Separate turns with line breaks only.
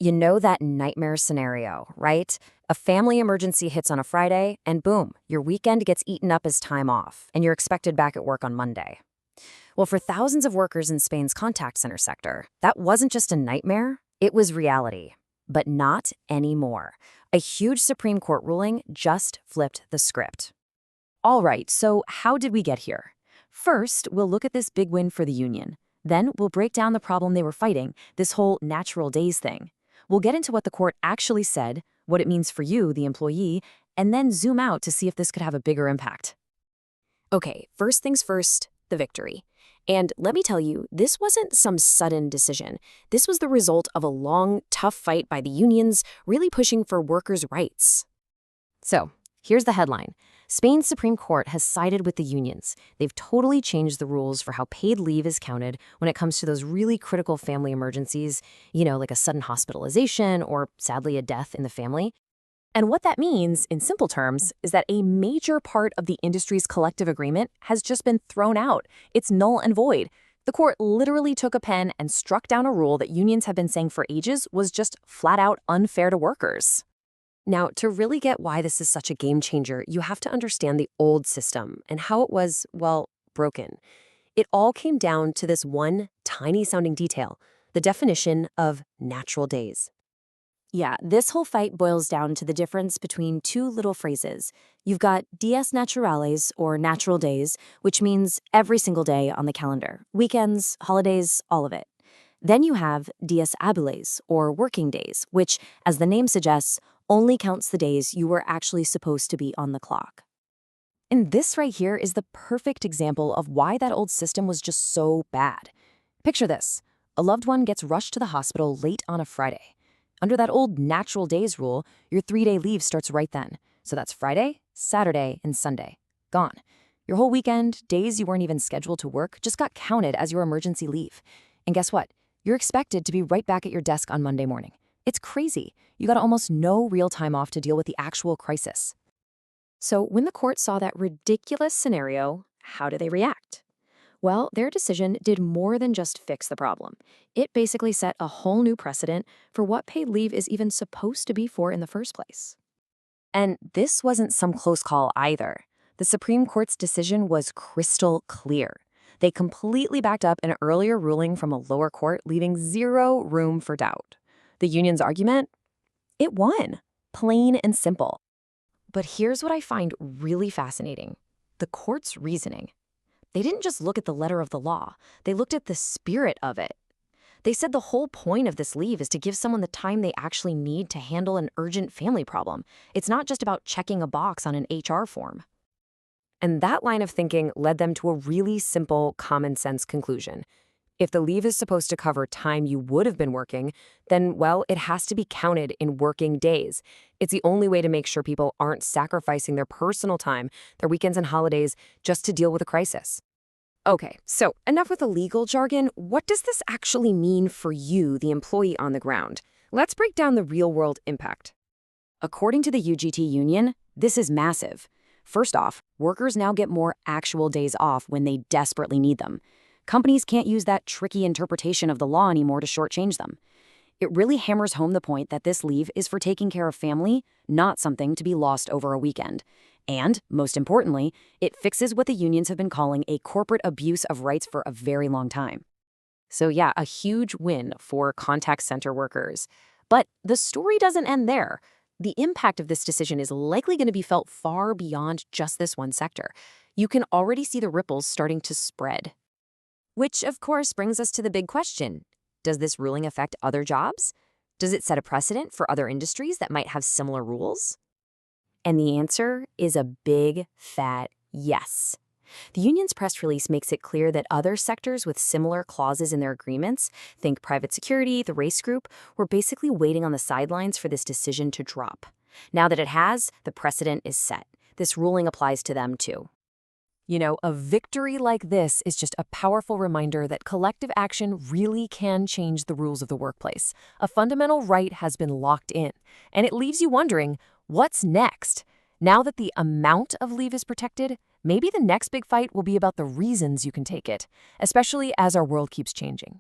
You know that nightmare scenario, right? A family emergency hits on a Friday, and boom, your weekend gets eaten up as time off, and you're expected back at work on Monday. Well, for thousands of workers in Spain's contact center sector, that wasn't just a nightmare, it was reality. But not anymore. A huge Supreme Court ruling just flipped the script. All right, so how did we get here? First, we'll look at this big win for the union. Then we'll break down the problem they were fighting, this whole natural days thing. We'll get into what the court actually said, what it means for you, the employee, and then zoom out to see if this could have a bigger impact. Okay, first things first, the victory. And let me tell you, this wasn't some sudden decision. This was the result of a long, tough fight by the unions, really pushing for workers' rights. So, here's the headline. Spain's Supreme Court has sided with the unions. They've totally changed the rules for how paid leave is counted when it comes to those really critical family emergencies, like a sudden hospitalization or, sadly, a death in the family. And what that means, in simple terms, is that a major part of the industry's collective agreement has just been thrown out. It's null and void. The court literally took a pen and struck down a rule that unions have been saying for ages was just flat out unfair to workers. Now, to really get why this is such a game changer, you have to understand the old system and how it was, well, broken. It all came down to this one tiny-sounding detail, the definition of natural days. Yeah, this whole fight boils down to the difference between two little phrases. You've got dies naturales, or natural days, which means every single day on the calendar. Weekends, holidays, all of it. Then you have dies habiles, or working days, which, as the name suggests, only counts the days you were actually supposed to be on the clock. And this right here is the perfect example of why that old system was just so bad. Picture this. A loved one gets rushed to the hospital late on a Friday. Under that old natural days rule, your 3-day leave starts right then. So that's Friday, Saturday, and Sunday. Gone. Your whole weekend, days you weren't even scheduled to work, just got counted as your emergency leave. And guess what? You're expected to be right back at your desk on Monday morning. It's crazy. You got almost no real time off to deal with the actual crisis. So when the court saw that ridiculous scenario, how did they react? Well, their decision did more than just fix the problem. It basically set a whole new precedent for what paid leave is even supposed to be for in the first place. And this wasn't some close call either. The Supreme Court's decision was crystal clear. They completely backed up an earlier ruling from a lower court, leaving zero room for doubt. The union's argument? It won. Plain and simple. But here's what I find really fascinating. The court's reasoning. They didn't just look at the letter of the law. They looked at the spirit of it. They said the whole point of this leave is to give someone the time they actually need to handle an urgent family problem. It's not just about checking a box on an HR form. And that line of thinking led them to a really simple, common-sense conclusion. If the leave is supposed to cover time you would have been working, then, well, it has to be counted in working days. It's the only way to make sure people aren't sacrificing their personal time, their weekends and holidays, just to deal with a crisis. Okay, so enough with the legal jargon. What does this actually mean for you, the employee on the ground? Let's break down the real-world impact. According to the UGT union, this is massive. First off, workers now get more actual days off when they desperately need them. Companies can't use that tricky interpretation of the law anymore to shortchange them. It really hammers home the point that this leave is for taking care of family, not something to be lost over a weekend. And, most importantly, it fixes what the unions have been calling a corporate abuse of rights for a very long time. So yeah, a huge win for contact center workers. But the story doesn't end there. The impact of this decision is likely going to be felt far beyond just this one sector. You can already see the ripples starting to spread. Which, of course, brings us to the big question. Does this ruling affect other jobs? Does it set a precedent for other industries that might have similar rules? And the answer is a big, fat yes. The union's press release makes it clear that other sectors with similar clauses in their agreements, think private security, the race group, were basically waiting on the sidelines for this decision to drop. Now that it has, the precedent is set. This ruling applies to them too. A victory like this is just a powerful reminder that collective action really can change the rules of the workplace. A fundamental right has been locked in, and it leaves you wondering, what's next? Now that the amount of leave is protected, maybe the next big fight will be about the reasons you can take it, especially as our world keeps changing.